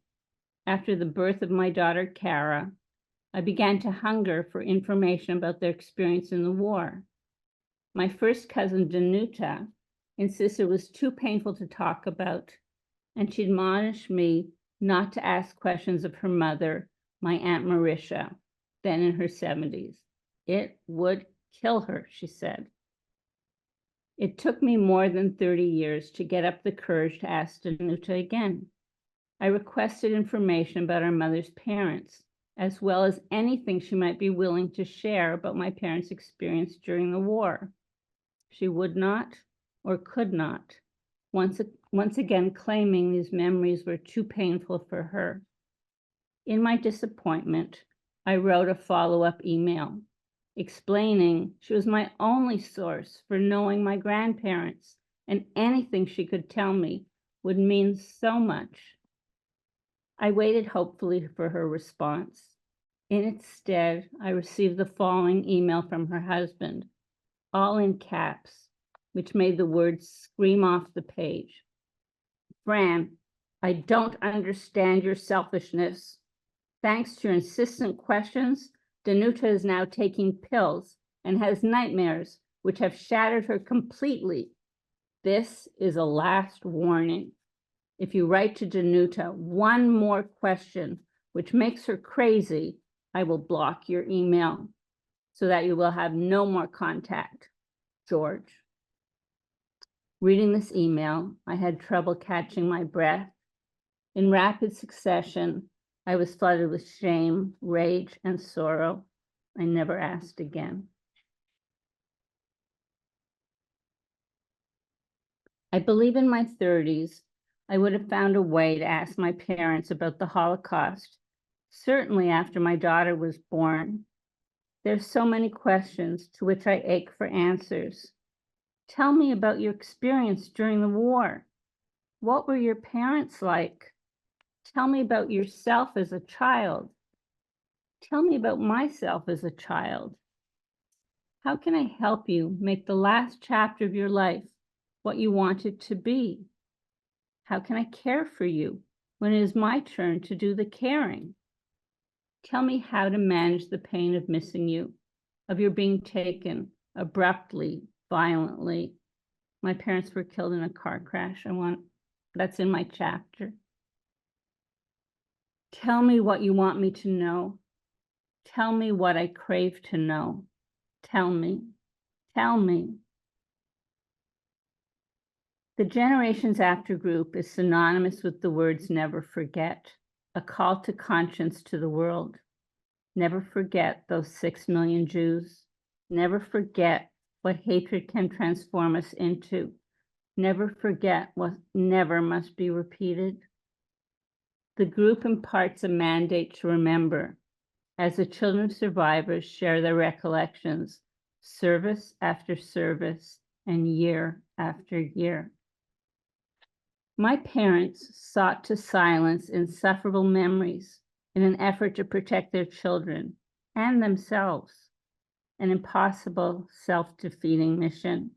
after the birth of my daughter, Kara, I began to hunger for information about their experience in the war. My first cousin, Danuta, insisted it was too painful to talk about, and she admonished me not to ask questions of her mother, my Aunt Marisha, then in her 70s. It would kill her, she said. It took me more than 30 years to get up the courage to ask Danuta again. I requested information about our mother's parents, as well as anything she might be willing to share about my parents' experience during the war. She would not or could not, once again claiming these memories were too painful for her. In my disappointment, I wrote a follow-up email explaining she was my only source for knowing my grandparents, and anything she could tell me would mean so much. I waited hopefully for her response. Instead, I received the following email from her husband, all in caps, which made the words scream off the page. Fran, I don't understand your selfishness. Thanks to your insistent questions, Danuta is now taking pills and has nightmares which have shattered her completely. This is a last warning. If you write to Danuta one more question which makes her crazy, I will block your email so that you will have no more contact. George. Reading this email, I had trouble catching my breath. In rapid succession, I was flooded with shame, rage, and sorrow. I never asked again. I believe in my 30s, I would have found a way to ask my parents about the Holocaust, certainly after my daughter was born. There's so many questions to which I ache for answers. Tell me about your experience during the war. What were your parents like? Tell me about yourself as a child. Tell me about myself as a child. How can I help you make the last chapter of your life what you want it to be? How can I care for you when it is my turn to do the caring? Tell me how to manage the pain of missing you, of your being taken abruptly, violently. My parents were killed in a car crash. That's in my chapter. Tell me what you want me to know. Tell me what I crave to know. Tell me. Tell me. The Generations After group is synonymous with the words never forget, a call to conscience to the world. Never forget those 6 million Jews. Never forget what hatred can transform us into. Never forget what never must be repeated. The group imparts a mandate to remember as the children of survivors share their recollections, service after service and year after year. My parents sought to silence insufferable memories in an effort to protect their children and themselves, an impossible, self-defeating mission.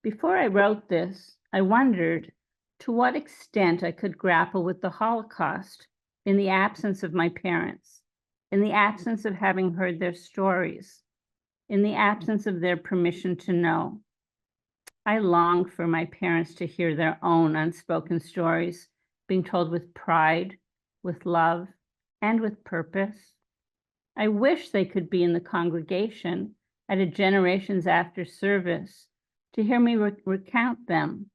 Before I wrote this, I wondered to what extent I could grapple with the Holocaust in the absence of my parents, in the absence of having heard their stories, in the absence of their permission to know. I longed for my parents to hear their own unspoken stories, being told with pride, with love, and with purpose. I wish they could be in the congregation at a Generations After service to hear me recount them.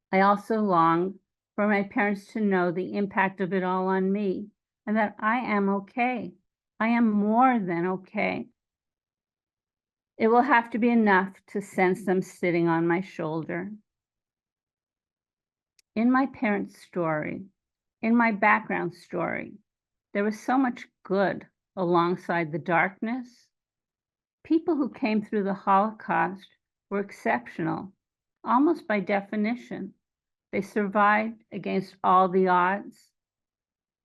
I also longed for my parents to know the impact of it all on me and that I am okay. I am more than okay. It will have to be enough to sense them sitting on my shoulder. In my parents' story, in my background story, there was so much good alongside the darkness. People who came through the Holocaust were exceptional, almost by definition. They survived against all the odds.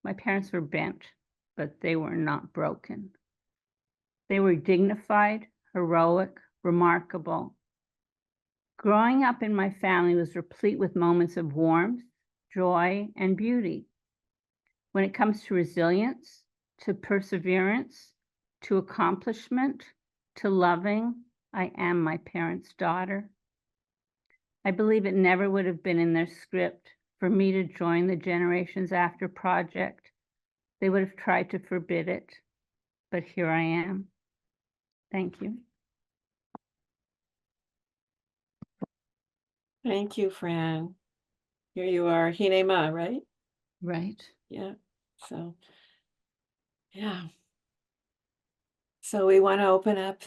My parents were bent, but they were not broken. They were dignified, heroic, remarkable. Growing up in my family was replete with moments of warmth, joy, and beauty. When it comes to resilience, to perseverance, to accomplishment, to loving, I am my parents' daughter. I believe it never would have been in their script for me to join the Generations After project. They would have tried to forbid it, but here I am. Thank you. Thank you, Fran. Here you are, Hinema, right? Right. Yeah, so, yeah. So we want to open up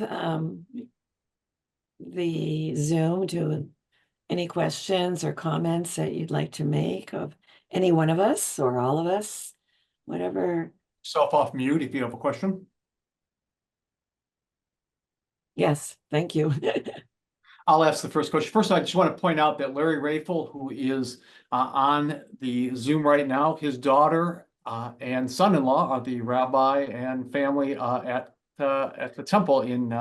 the Zoom to any questions or comments that you'd like to make of any one of us or all of us, whatever. Self off mute if you have a question. Yes, thank you. I'll ask the first question. First, I just want to point out that Larry Rafel, who is on the Zoom right now, his daughter and son-in-law are the rabbi and family at the temple in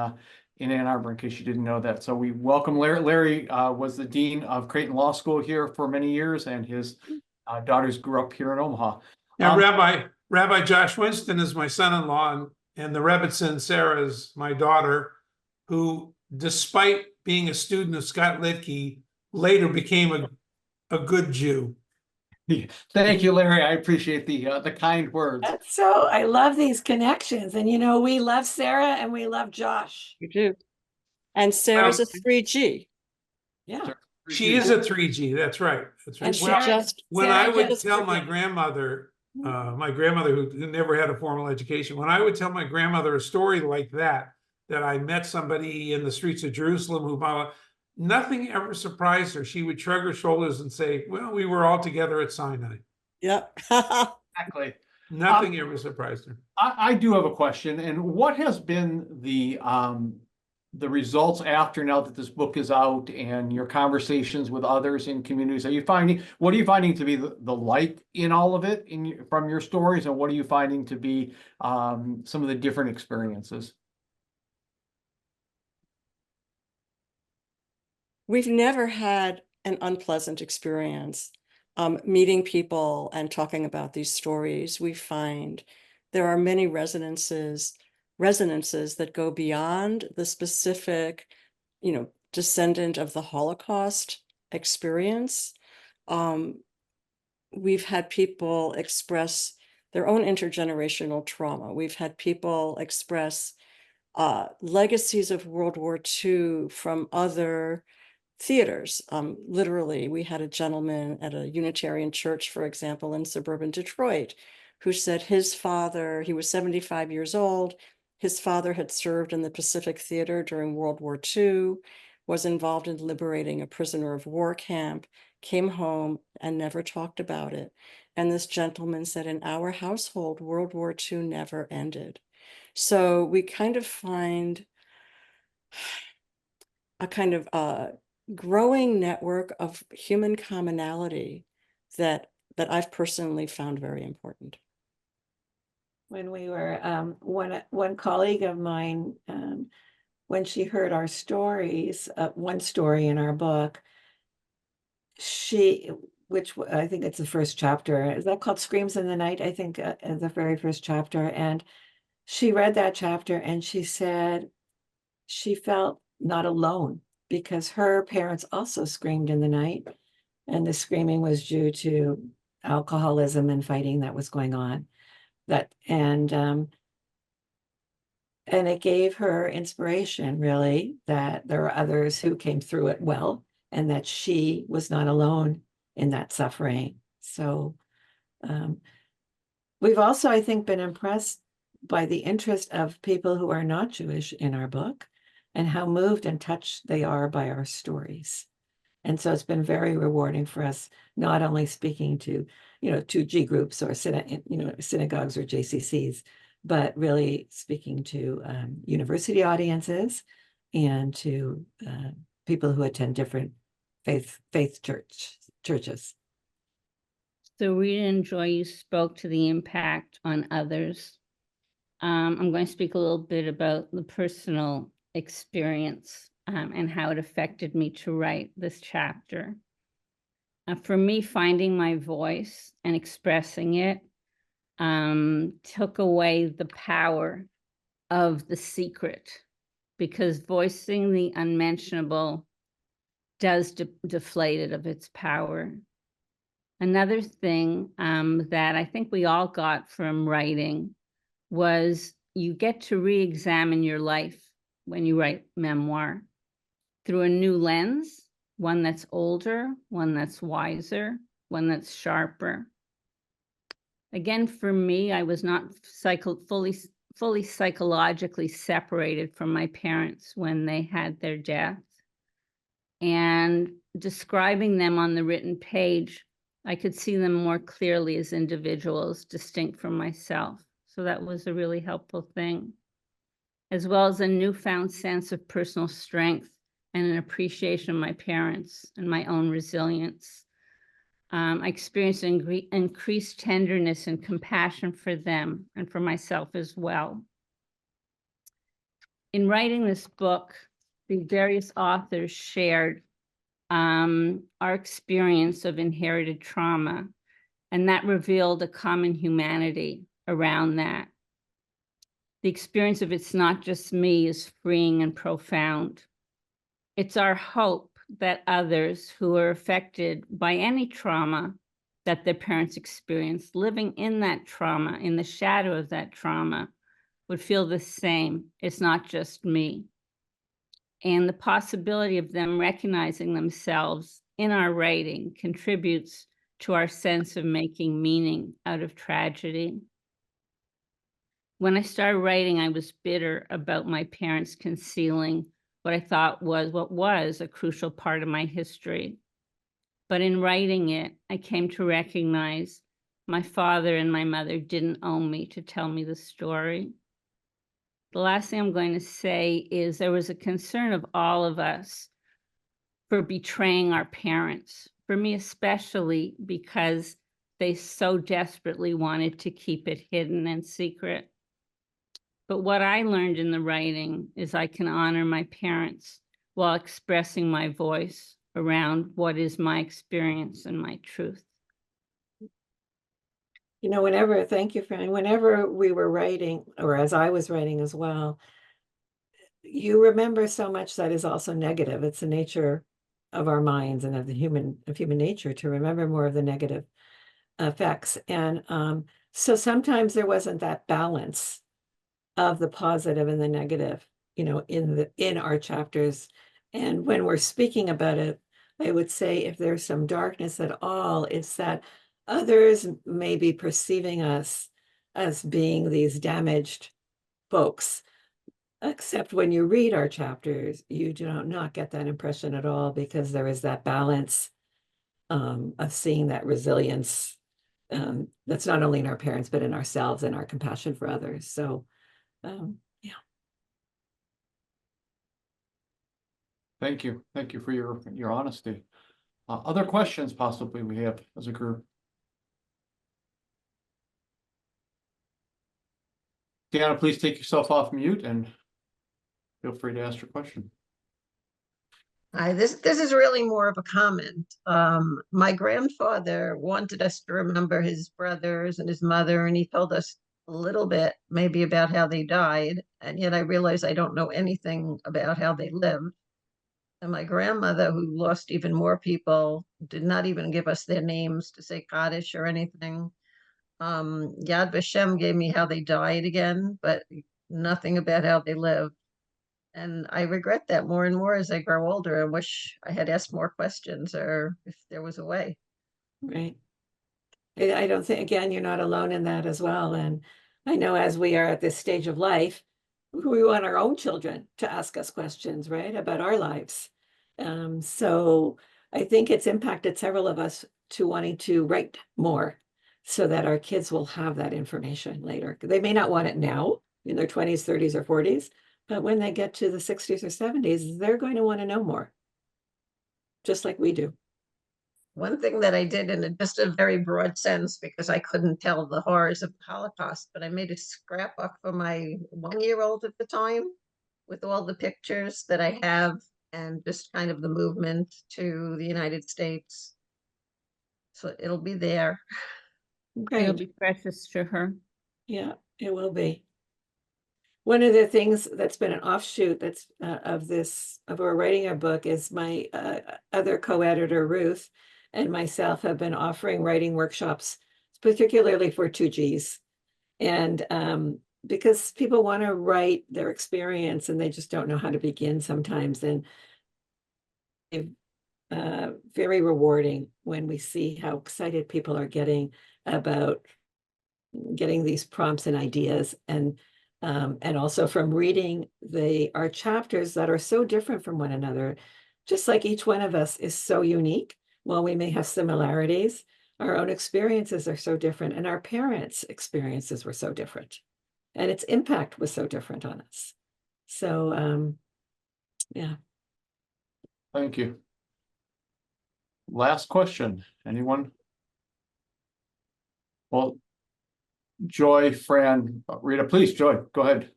Ann Arbor, in case you didn't know that. So we welcome Larry. Larry was the dean of Creighton Law School here for many years, and his daughters grew up here in Omaha. Now, Rabbi Josh Winston is my son-in-law, and the Rebbitzin Sarah is my daughter, who, despite being a student of Scott Litkey, later became a good Jew. Thank you, Larry. I appreciate the kind words. So I love these connections, and we love Sarah and we love Josh. You do. And Sarah's a 3G. Yeah. She is a 3G. That's right. That's right. And Sarah, When Sarah I would just tell my forget. grandmother who never had a formal education, when I would tell my grandmother a story like that I met somebody in the streets of Jerusalem who, nothing ever surprised her. She would shrug her shoulders and say, well, we were all together at Sinai. Yep. Exactly. Nothing ever surprised her. I do have a question. And what has been the results after, now that this book is out, and your conversations with others in communities? What are you finding to be the light in all of it from your stories? And what are you finding to be some of the different experiences? We've never had an unpleasant experience meeting people and talking about these stories. We find there are many resonances that go beyond the specific, descendant of the Holocaust experience. We've had people express their own intergenerational trauma. We've had people express legacies of World War II from other theaters. Literally, we had a gentleman at a Unitarian church, for example, in suburban Detroit, who said his father, he was 75 years old, his father had served in the Pacific Theater during World War II, was involved in liberating a prisoner of war camp, came home and never talked about it. And this gentleman said, in our household, World War II never ended. So we kind of find a kind of growing network of human commonality that I've personally found very important. When we were one colleague of mine, when she heard our stories, one story in our book, which I think it's the first chapter, is that called Screams in the Night? I think the very first chapter. And she read that chapter and she said she felt not alone because her parents also screamed in the night, and the screaming was due to alcoholism and fighting that was going on. And it gave her inspiration, really, that there are others who came through it well, and that she was not alone in that suffering. So we've also, I think, been impressed by the interest of people who are not Jewish in our book and how moved and touched they are by our stories. And so it's been very rewarding for us, not only speaking to, 2G groups or synagogues or JCCs, but really speaking to university audiences and to people who attend different faith churches. So Rita and Joy, you spoke to the impact on others. I'm going to speak a little bit about the personal experience and how it affected me to write this chapter. For me, finding my voice and expressing it took away the power of the secret, because voicing the unmentionable does deflate it of its power. Another thing that I think we all got from writing was you get to re-examine your life when you write memoir through a new lens, one that's older, one that's wiser, one that's sharper. Again, for me, I was not fully psychologically separated from my parents when they had their death. And describing them on the written page, I could see them more clearly as individuals distinct from myself. So that was a really helpful thing, as well as a newfound sense of personal strength and an appreciation of my parents and my own resilience. I experienced increased tenderness and compassion for them and for myself as well. In writing this book, the various authors shared our experience of inherited trauma, and that revealed a common humanity around that. The experience of it's not just me is freeing and profound. It's our hope that others who are affected by any trauma that their parents experienced, living in that trauma, in the shadow of that trauma, would feel the same. It's not just me. And the possibility of them recognizing themselves in our writing contributes to our sense of making meaning out of tragedy. When I started writing, I was bitter about my parents concealing what I thought was a crucial part of my history. But in writing it, I came to recognize my father and my mother didn't own me to tell me the story. The last thing I'm going to say is there was a concern of all of us for betraying our parents, for me especially, because they so desperately wanted to keep it hidden and secret. But what I learned in the writing is I can honor my parents while expressing my voice around what is my experience and my truth. Thank you, Fran. Whenever we were writing, or as I was writing as well, you remember so much that is also negative. It's the nature of our minds and of human nature to remember more of the negative effects. And so sometimes there wasn't that balance of the positive and the negative, in our chapters. And when we're speaking about it, I would say if there's some darkness at all, it's that others may be perceiving us as being these damaged folks. Except when you read our chapters, you do not get that impression at all, because there is that balance of seeing that resilience that's not only in our parents, but in ourselves and our compassion for others. So, yeah. Thank you. Thank you for your honesty. Other questions possibly we have as a group? Deanna, please take yourself off mute and feel free to ask your question. Hi, this is really more of a comment. My grandfather wanted us to remember his brothers and his mother, and he told us a little bit maybe about how they died, and yet I realized I don't know anything about how they lived. And my grandmother, who lost even more people, did not even give us their names to say Kaddish or anything. Yad Vashem gave me how they died again, but nothing about how they lived. And I regret that more and more as I grow older. I wish I had asked more questions, or if there was a way. Right. I don't think, again, you're not alone in that as well. And I know as we are at this stage of life, we want our own children to ask us questions, right, about our lives. So I think it's impacted several of us to wanting to write more so that our kids will have that information later. They may not want it now in their 20s, 30s, or 40s, but when they get to the 60s or 70s, they're going to want to know more, just like we do. One thing that I did in just a very broad sense, because I couldn't tell the horrors of the Holocaust, but I made a scrapbook for my 1-year-old at the time with all the pictures that I have and just kind of the movement to the United States. So it'll be there. It'll Great. be precious to her. Yeah, it will be. One of the things that's been an offshoot that's of our writing our book is my other co-editor Ruth and myself have been offering writing workshops, particularly for 2Gs. And because people want to write their experience and they just don't know how to begin sometimes. And very rewarding when we see how excited people are getting about getting these prompts and ideas, and also from reading our chapters that are so different from one another. Just like each one of us is so unique, while we may have similarities, our own experiences are so different, and our parents' experiences were so different, and its impact was so different on us. So yeah. Thank you. Last question, anyone? Well, Joy, Fran, Rita, please, Joy, go ahead.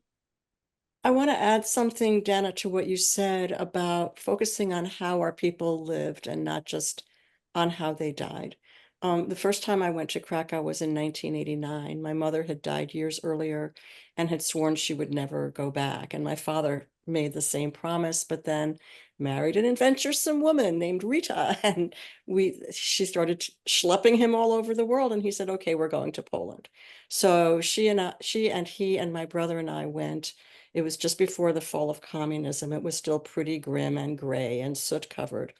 I want to add something, Dana, to what you said about focusing on how our people lived and not just on how they died. The first time I went to Krakow was in 1989. My mother had died years earlier and had sworn she would never go back. And my father made the same promise, but then married an adventuresome woman named Rita. And she started schlepping him all over the world. And he said, okay, we're going to Poland. So she and he and my brother and I went. It was just before the fall of communism. It was still pretty grim and gray and soot covered.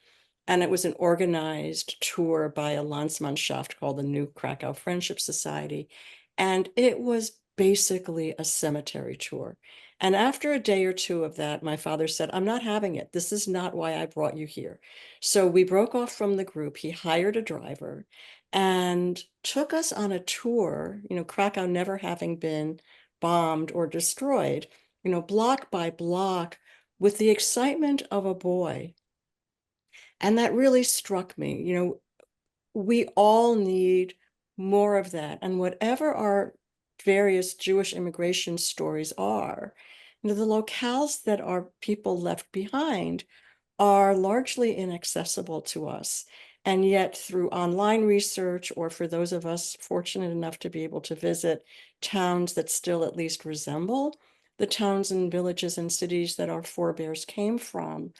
And it was an organized tour by a Landsmannschaft called the New Krakow Friendship Society. And it was basically a cemetery tour. And after a day or two of that, my father said, I'm not having it. This is not why I brought you here. So we broke off from the group. He hired a driver and took us on a tour, Krakow never having been bombed or destroyed, block by block with the excitement of a boy. And that really struck me. We all need more of that. And whatever our various Jewish immigration stories are, the locales that our people left behind are largely inaccessible to us. And yet through online research, or for those of us fortunate enough to be able to visit towns that still at least resemble the towns and villages and cities that our forebears came from.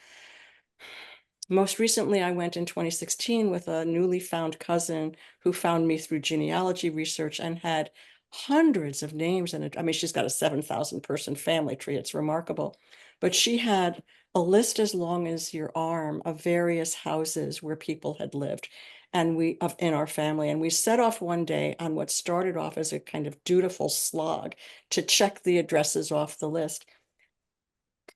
Most recently, I went in 2016 with a newly found cousin who found me through genealogy research and had hundreds of names in it. I mean, she's got a 7,000 person family tree. It's remarkable. But she had a list as long as your arm of various houses where people had lived in our family. And we set off one day on what started off as a kind of dutiful slog to check the addresses off the list,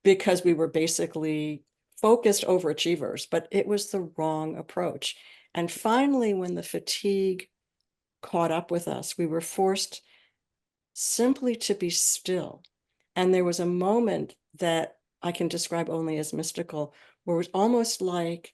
because we were basically focused overachievers, but it was the wrong approach. And finally, when the fatigue caught up with us, we were forced simply to be still. And there was a moment that I can describe only as mystical, where it was almost like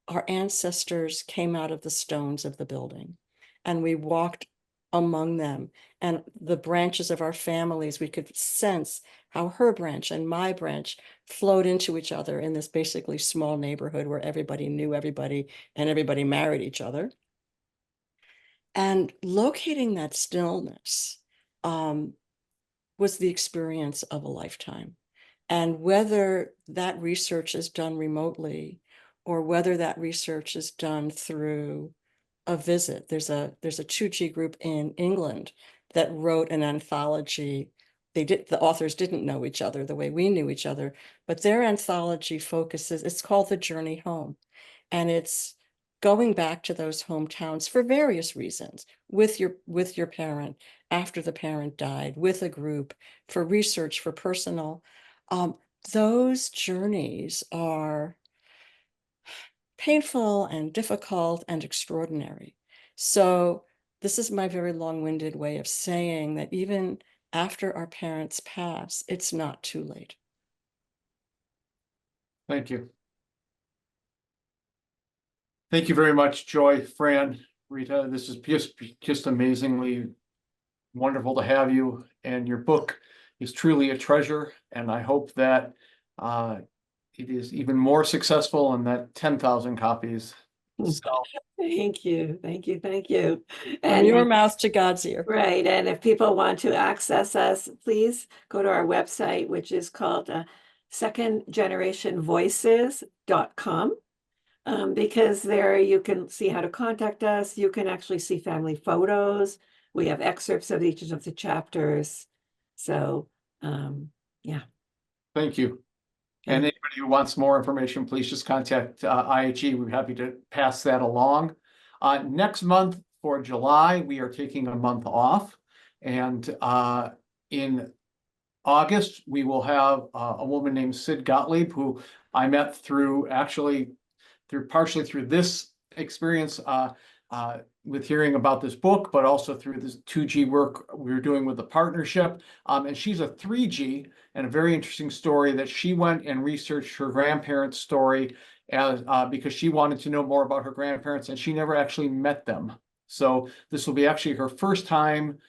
our ancestors came out of the stones of the building and we walked among them, and the branches of our families, we could sense how her branch and my branch flowed into each other in this basically small neighborhood where everybody knew everybody and everybody married each other. And locating that stillness was the experience of a lifetime. And whether that research is done remotely or whether that research is done through a visit, there's a 2G group in England that wrote an anthology. The authors didn't know each other the way we knew each other, but their anthology focuses, it's called The Journey Home. And it's going back to those hometowns for various reasons, with your parent, after the parent died, with a group, for research, for personal. Those journeys are painful and difficult and extraordinary. So this is my very long-winded way of saying that even after our parents pass, it's not too late. Thank you. Thank you very much, Joy, Fran, Rita. This is just amazingly wonderful to have you, and your book is truly a treasure, and I hope that it is even more successful and that 10,000 copies sell. Thank you, thank you, thank you. From And your mouth to God's ear. right, and if people want to access us, please go to our website, which is called secondgenerationvoices.com. Because there you can see how to contact us. You can actually see family photos. We have excerpts of each of the chapters. So, yeah. Thank you. And Okay. anybody who wants more information, please just contact IHE. We're happy to pass that along. Next month for July, we are taking a month off. And in August, we will have a woman named Sid Gottlieb, who I met partially through this experience with hearing about this book, but also through this 2G work we're doing with the partnership. And she's a 3G, and a very interesting story that she went and researched her grandparents' story because she wanted to know more about her grandparents, and she never actually met them. So this will be actually her first time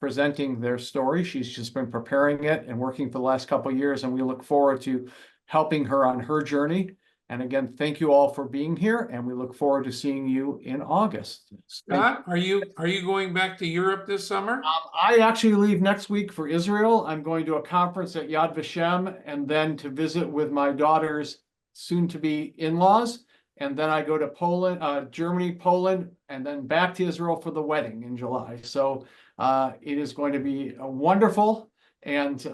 presenting their story. She's just been preparing it and working for the last couple of years, and we look forward to helping her on her journey. And again, thank you all for being here, and we look forward to seeing you in August. Scott, are you going back to Europe this summer? I actually leave next week for Israel. I'm going to a conference at Yad Vashem, and then to visit with my daughter's soon-to-be in-laws. And then I go to Poland, Germany, Poland, and then back to Israel for the wedding in July. So it is going to be wonderful. And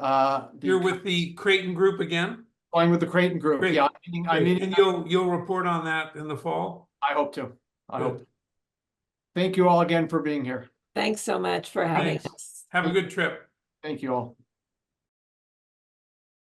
You're with the Creighton group again? Going with the Creighton group. Great. Yeah, And you'll report on that in the fall? I hope to. I Good. hope. Thank you all again for being here. Thanks so much for having Thanks. us. Have a good trip. Thank you all.